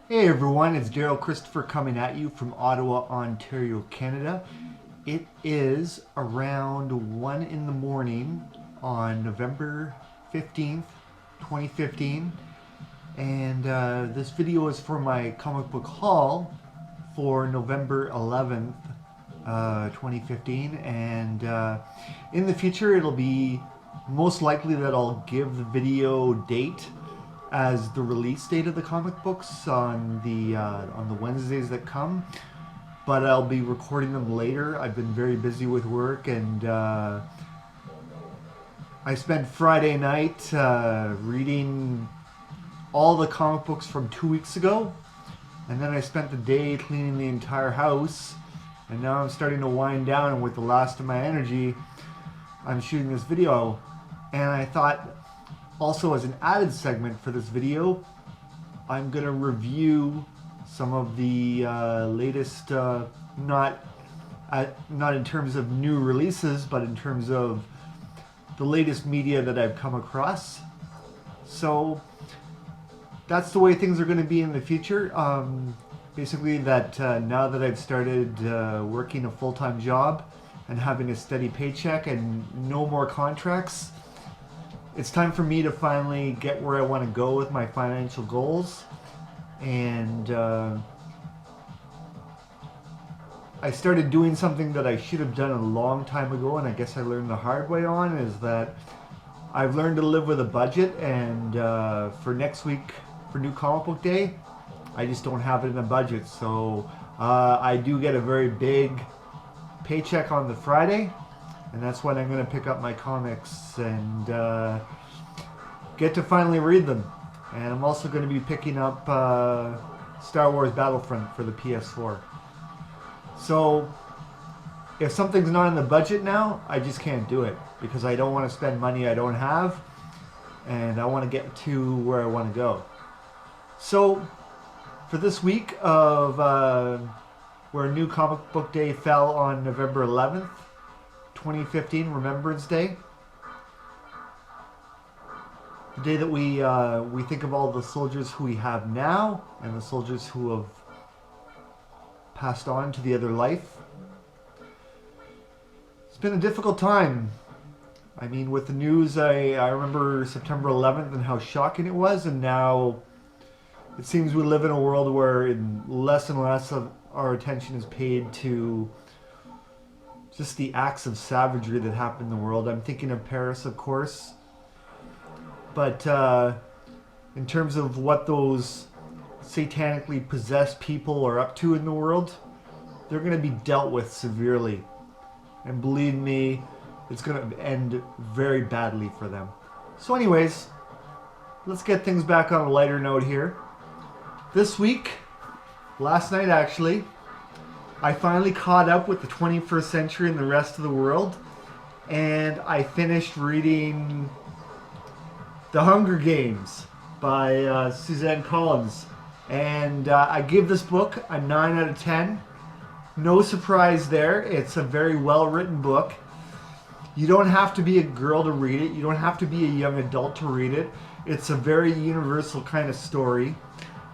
Hey everyone, it's Daryl Christopher coming at you from Ottawa, Ontario, Canada. It is around 1 in the morning on November 15th, 2015. And this video is for my comic book haul for November 11th, 2015. And in the future, it'll be most likely that I'll give the video date as the release date of the comic books on the Wednesdays that come, but I'll be recording them later. I've been very busy with work, and I spent Friday night reading all the comic books from 2 weeks ago, and then I spent the day cleaning the entire house, and now I'm starting to wind down, and with the last of my energy, I'm shooting this video. And I thought, also as an added segment for this video, I'm going to review some of the latest, not in terms of new releases, but in terms of the latest media that I've come across. So that's the way things are going to be in the future. Basically that now that I've started working a full-time job and having a steady paycheck and no more contracts, it's time for me to finally get where I want to go with my financial goals. And I started doing something that I should have done a long time ago, and I guess I learned the hard way on, is that I've learned to live with a budget. And for next week, for New Comic Book Day, I just don't have it in the budget. So I do get a very big paycheck on the Friday, and that's when I'm going to pick up my comics and get to finally read them. And I'm also going to be picking up Star Wars Battlefront for the PS4. So if something's not in the budget now, I just can't do it, because I don't want to spend money I don't have, and I want to get to where I want to go. So for this week of where New Comic Book Day fell on November 11th, 2015, Remembrance Day, the day that we think of all the soldiers who we have now and the soldiers who have passed on to the other life. It's been a difficult time. I mean, with the news, I remember September 11th and how shocking it was, and now it seems we live in a world where less and less of our attention is paid to just the acts of savagery that happen in the world. I'm thinking of Paris, of course. But in terms of what those satanically possessed people are up to in the world, they're going to be dealt with severely. And believe me, it's going to end very badly for them. So anyways, let's get things back on a lighter note here. This week, last night actually, I finally caught up with the 21st century and the rest of the world, and I finished reading The Hunger Games by Suzanne Collins. And I give this book a 9 out of 10. No surprise there. It's a very well-written book. You don't have to be a girl to read it. You don't have to be a young adult to read it. It's a very universal kind of story.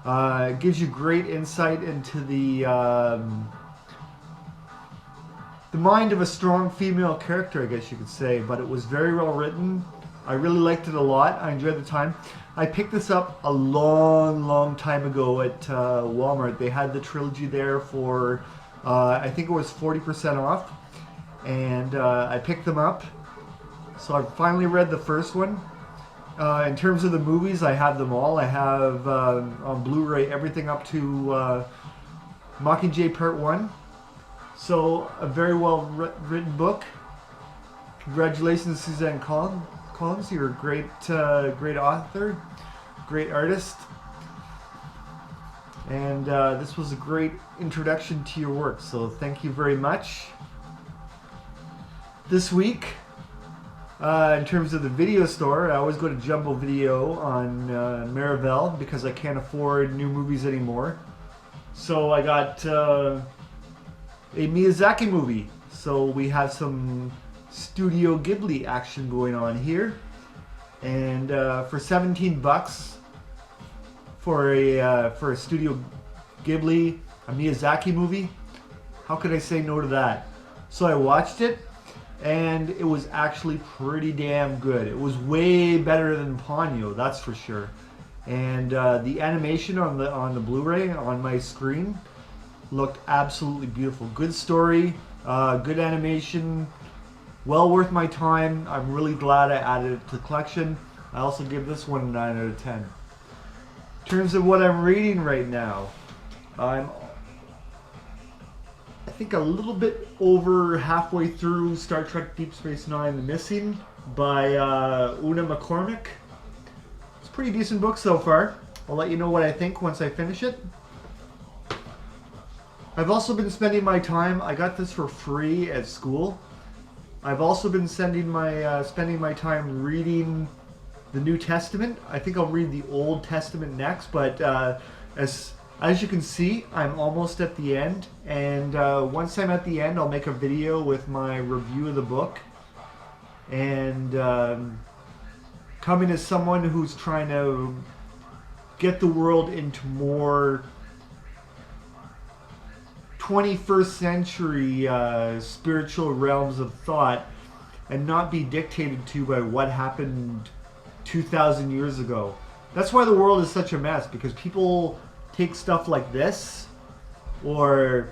It gives you great insight into the mind of a strong female character, I guess you could say. But it was very well written. I really liked it a lot. I enjoyed the time. I picked this up a long time ago at Walmart. They had the trilogy there for, I think it was 40% off. And I picked them up. So I finally read the first one. In terms of the movies, I have them all. I have on Blu-ray everything up to Mockingjay Part 1. So a very well written book. Congratulations, Suzanne Collins. You're a great author, great artist. And this was a great introduction to your work, so thank you very much. This week, in terms of the video store, I always go to Jumbo Video on Maribel because I can't afford new movies anymore. So I got a Miyazaki movie. So we have some Studio Ghibli action going on here. And for 17 bucks for a Studio Ghibli, a Miyazaki movie. How could I say no to that? So I watched it, and it was actually pretty damn good. It was way better than Ponyo, that's for sure. And the animation on the Blu-ray on my screen looked absolutely beautiful. Good story, good animation, well worth my time. I'm really glad I added it to the collection. I also give this one a 9 out of 10. In terms of what I'm reading right now, I think a little bit over halfway through Star Trek Deep Space Nine: The Missing by Una McCormick. It's a pretty decent book so far. I'll let you know what I think once I finish it. I've also been spending my time, I got this for free at school. I've also been spending my time reading the New Testament. I think I'll read the Old Testament next, but as you can see, I'm almost at the end, and once I'm at the end, I'll make a video with my review of the book. And coming as someone who's trying to get the world into more 21st century spiritual realms of thought and not be dictated to by what happened 2,000 years ago. That's why the world is such a mess, because people take stuff like this, or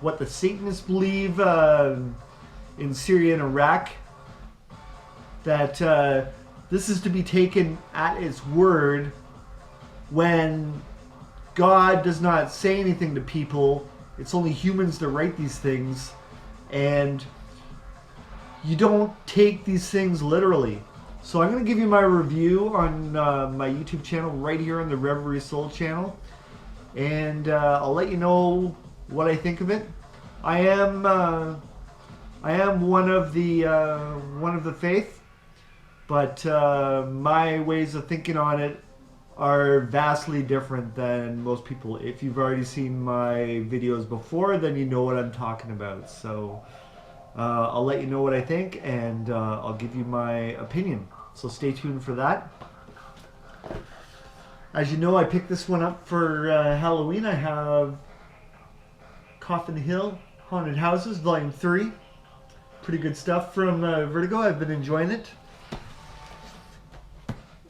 what the Satanists believe in Syria and Iraq, that this is to be taken at its word when God does not say anything to people. It's only humans that write these things, and you don't take these things literally. So I'm going to give you my review on my YouTube channel right here on the Reverie Soul channel. And I'll let you know what I think of it. I am one of the faith, but my ways of thinking on it are vastly different than most people. If you've already seen my videos before, then you know what I'm talking about. So I'll let you know what I think, and I'll give you my opinion. So stay tuned for that. As you know, I picked this one up for Halloween. I have Coffin Hill Haunted Houses, Volume 3. Pretty good stuff from Vertigo. I've been enjoying it.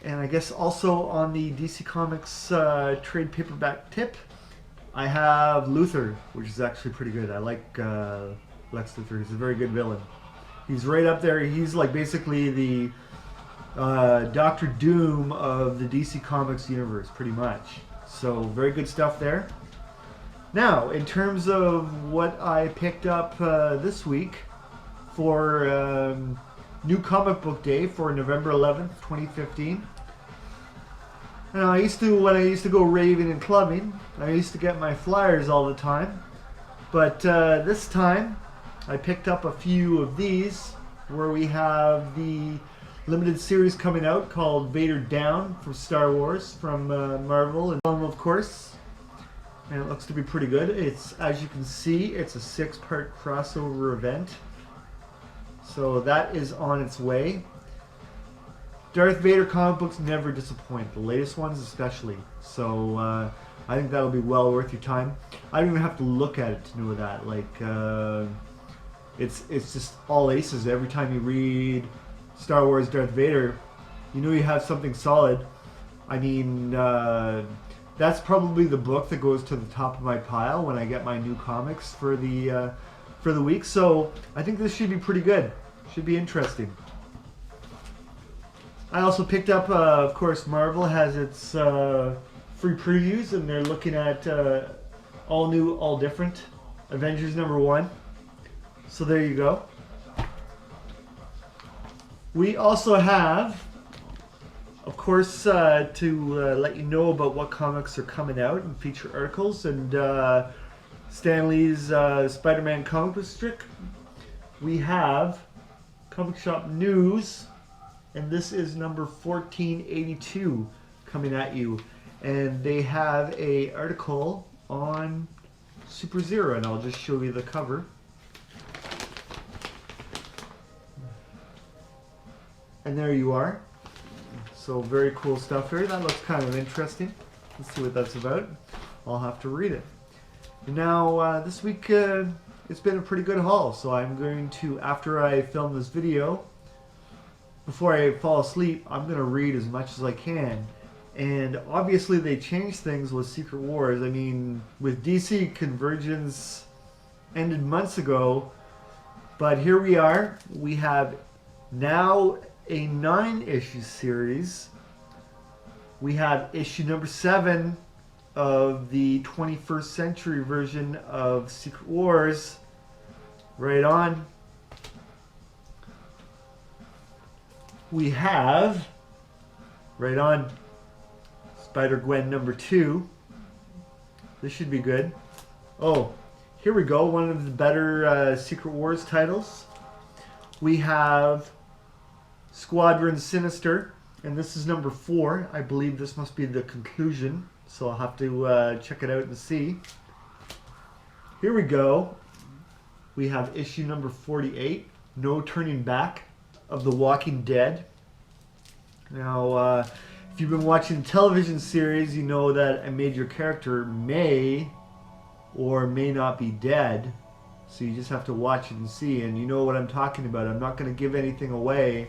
And I guess also on the DC Comics trade paperback tip, I have Luthor, which is actually pretty good. I like Lex Luthor. He's a very good villain. He's right up there. He's like basically the Doctor Doom of the DC Comics universe, pretty much. So very good stuff there. Now, in terms of what I picked up this week for New Comic Book Day for November 11th, 2015. Now, when I used to go raving and clubbing, I used to get my flyers all the time. But this time, I picked up a few of these, where we have the limited series coming out called Vader Down from Star Wars from Marvel and film, of course, and it looks to be pretty good. It's, as you can see, it's a 6-part crossover event, so that is on its way. Darth Vader comic books never disappoint, the latest ones especially, so I think that'll be well worth your time. I don't even have to look at it to know that. Like it's just all aces. Every time you read Star Wars Darth Vader, you know you have something solid. I mean, that's probably the book that goes to the top of my pile when I get my new comics for the week. So I think this should be pretty good. Should be interesting. I also picked up, of course, Marvel has its free previews, and they're looking at all new, all different Avengers #1. So there you go. We also have, of course, to let you know about what comics are coming out and feature articles, and Stan Lee's Spider-Man comic book strip. We have Comic Shop News, and this is number 1482 coming at you. And they have a article on Super Zero, and I'll just show you the cover. And there you are. So very cool stuff here. That looks kind of interesting. Let's see what that's about. I'll have to read it. Now, this week, it's been a pretty good haul, so I'm going to, after I film this video, before I fall asleep, I'm going to read as much as I can. And obviously they changed things with Secret Wars. I mean, with DC, Convergence ended months ago, but here we are. We have now a 9-issue series. We have issue number 7 of the 21st century version of Secret Wars. Right on. We have, right on, Spider-Gwen number 2. This should be good. Oh, here we go. One of the better Secret Wars titles. We have Squadron Sinister, and this is number 4. I believe this must be the conclusion, so I'll have to check it out and see. Here we go. We have issue number 48, No Turning Back, of The Walking Dead. Now, if you've been watching the television series, you know that a major character may or may not be dead. So you just have to watch it and see, and you know what I'm talking about. I'm not going to give anything away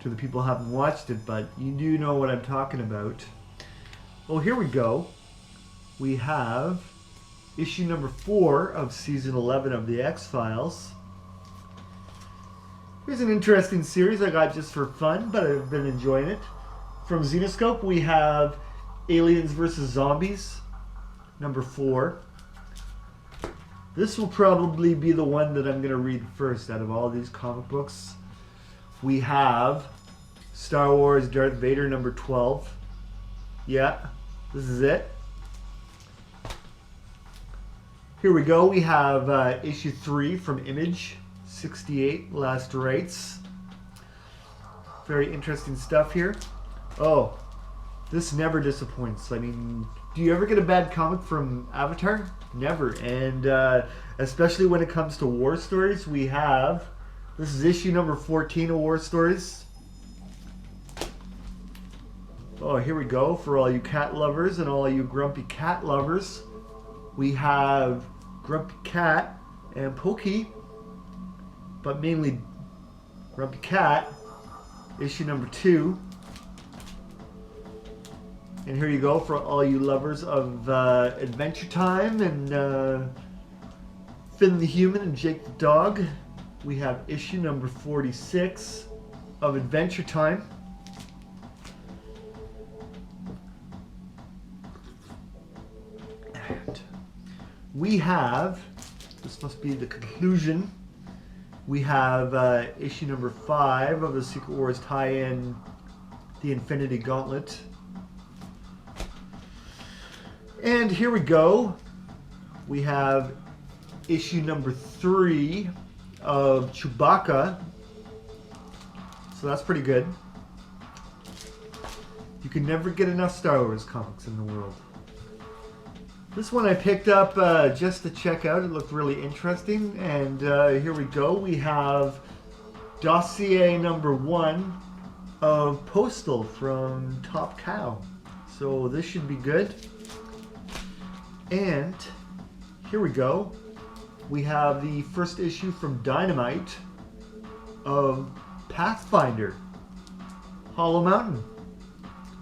to the people who haven't watched it, but you do know what I'm talking about. Well, here we go. We have issue number 4 of season 11 of the X-Files. Here's an interesting series I got just for fun, but I've been enjoying it. From Zenoscope, we have Aliens vs. Zombies, number 4. This will probably be the one that I'm going to read first out of all these comic books. We have Star Wars Darth Vader, number 12. Yeah, this is it. Here we go. We have issue 3 from Image, 68, Last Rites. Very interesting stuff here. Oh, this never disappoints. I mean, do you ever get a bad comic from Avatar? Never. And especially when it comes to war stories, we have, this is issue number 14 of War Stories. Oh, here we go. For all you cat lovers and all you grumpy cat lovers, we have Grumpy Cat and Pokey, but mainly Grumpy Cat, issue number 2. And here you go for all you lovers of Adventure Time and Finn the Human and Jake the Dog. We have issue number 46 of Adventure Time. And we have, this must be the conclusion, we have issue number 5 of the Secret Wars tie-in, The Infinity Gauntlet. And here we go. We have issue number 3 of Chewbacca. So that's pretty good. You can never get enough Star Wars comics in the world. This one I picked up just to check out. It looked really interesting. And here we go. We have dossier number 1 of Postal from Top Cow. So this should be good. And here we go. We have the first issue from Dynamite of Pathfinder, Hollow Mountain.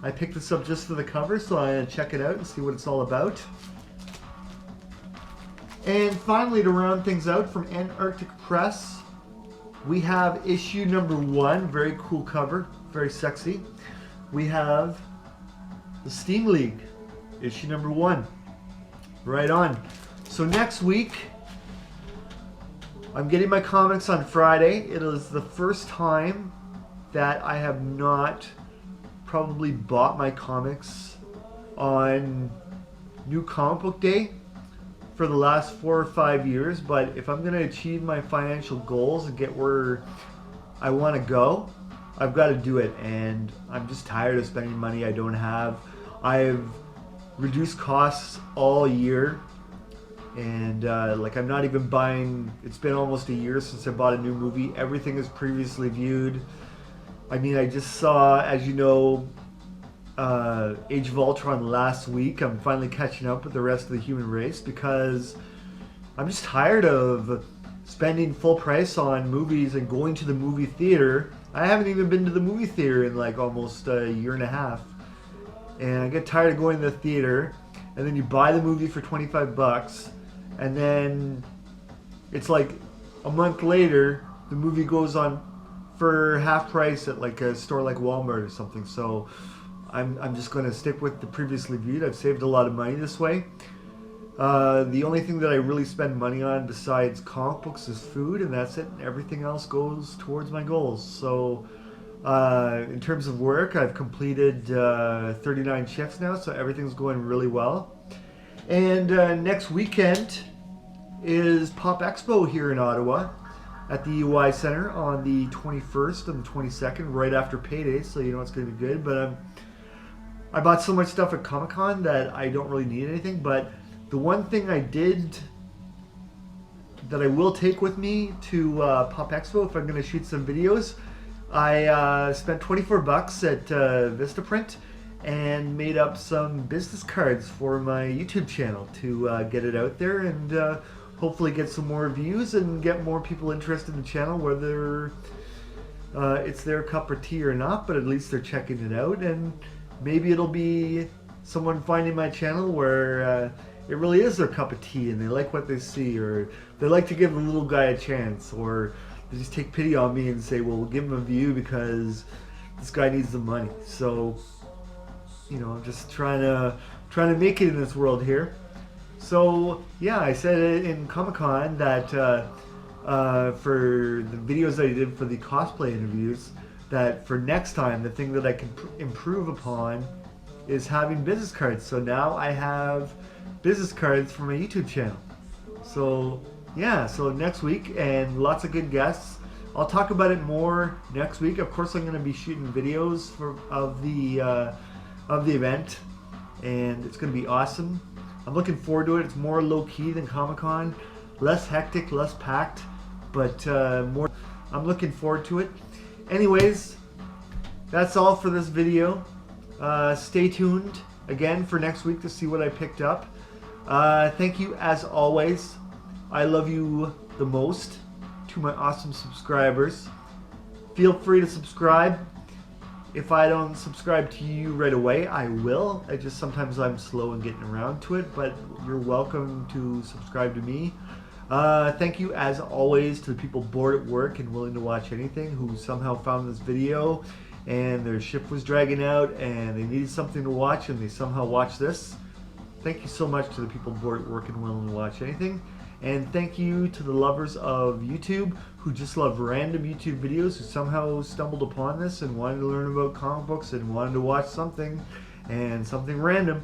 I picked this up just for the cover, so I'm going to check it out and see what it's all about. And finally, to round things out, from Antarctic Press, we have issue number 1. Very cool cover, very sexy. We have the Steam League, issue number 1. Right on. So next week, I'm getting my comics on Friday. It is the first time that I have not probably bought my comics on New Comic Book Day for the last 4 or 5 years. But if I'm going to achieve my financial goals and get where I want to go, I've got to do it. And I'm just tired of spending money I don't have. I've reduced costs all year, and like I'm not even buying, it's been almost a year since I bought a new movie. Everything is previously viewed. I mean, I just saw, as you know, Age of Ultron last week. I'm finally catching up with the rest of the human race because I'm just tired of spending full price on movies and going to the movie theater. I haven't even been to the movie theater in like almost a year and a half. And I get tired of going to the theater, and then you buy the movie for 25 bucks, and then it's like a month later, the movie goes on for half price at like a store like Walmart or something. So I'm just going to stick with the previously viewed. I've saved a lot of money this way. The only thing that I really spend money on besides comic books is food, and that's it. Everything else goes towards my goals. So in terms of work, I've completed 39 shifts now, so everything's going really well. And next weekend is Pop Expo here in Ottawa at the UI Center on the 21st and the 22nd, right after payday, so you know it's going to be good. But I bought so much stuff at Comic-Con that I don't really need anything, but the one thing I did that I will take with me to Pop Expo if I'm going to shoot some videos, I spent 24 bucks at Vistaprint and made up some business cards for my YouTube channel to get it out there and hopefully get some more views and get more people interested in the channel, whether it's their cup of tea or not, but at least they're checking it out. And maybe it'll be someone finding my channel where it really is their cup of tea and they like what they see, or they like to give the little guy a chance, or they just take pity on me and say, well, we'll give him a view because this guy needs the money. So, you know, I'm just trying to make it in this world here. So yeah, I said in Comic-Con that for the videos that I did for the cosplay interviews, that for next time, the thing that I can improve upon is having business cards. So now I have business cards for my YouTube channel. So yeah, so next week, and lots of good guests. I'll talk about it more next week. Of course, I'm going to be shooting videos of the event, and it's going to be awesome. I'm looking forward to it. It's more low-key than Comic-Con, less hectic, less packed, but more. I'm looking forward to it. Anyways, that's all for this video. Stay tuned again for next week to see what I picked up. Thank you as always. I love you the most. To my awesome subscribers, feel free to subscribe. If I don't subscribe to you right away, I will. Sometimes I'm slow in getting around to it, but you're welcome to subscribe to me. Thank you as always to the people bored at work and willing to watch anything, who somehow found this video and their shift was dragging out and they needed something to watch and they somehow watched this. Thank you so much to the people bored at work and willing to watch anything. And thank you to the lovers of YouTube who just love random YouTube videos, who somehow stumbled upon this and wanted to learn about comic books and wanted to watch something random.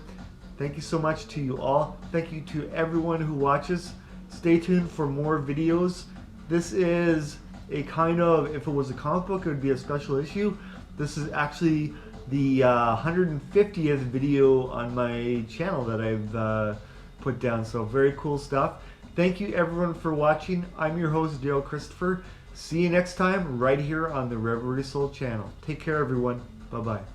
Thank you so much to you all. Thank you to everyone who watches. Stay tuned for more videos. This is a kind of, if it was a comic book, it would be a special issue. This is actually the 150th video on my channel that I've put down, so very cool stuff. Thank you everyone for watching. I'm your host, Daryl Christopher. See you next time right here on the Reverie Soul channel. Take care everyone. Bye-bye.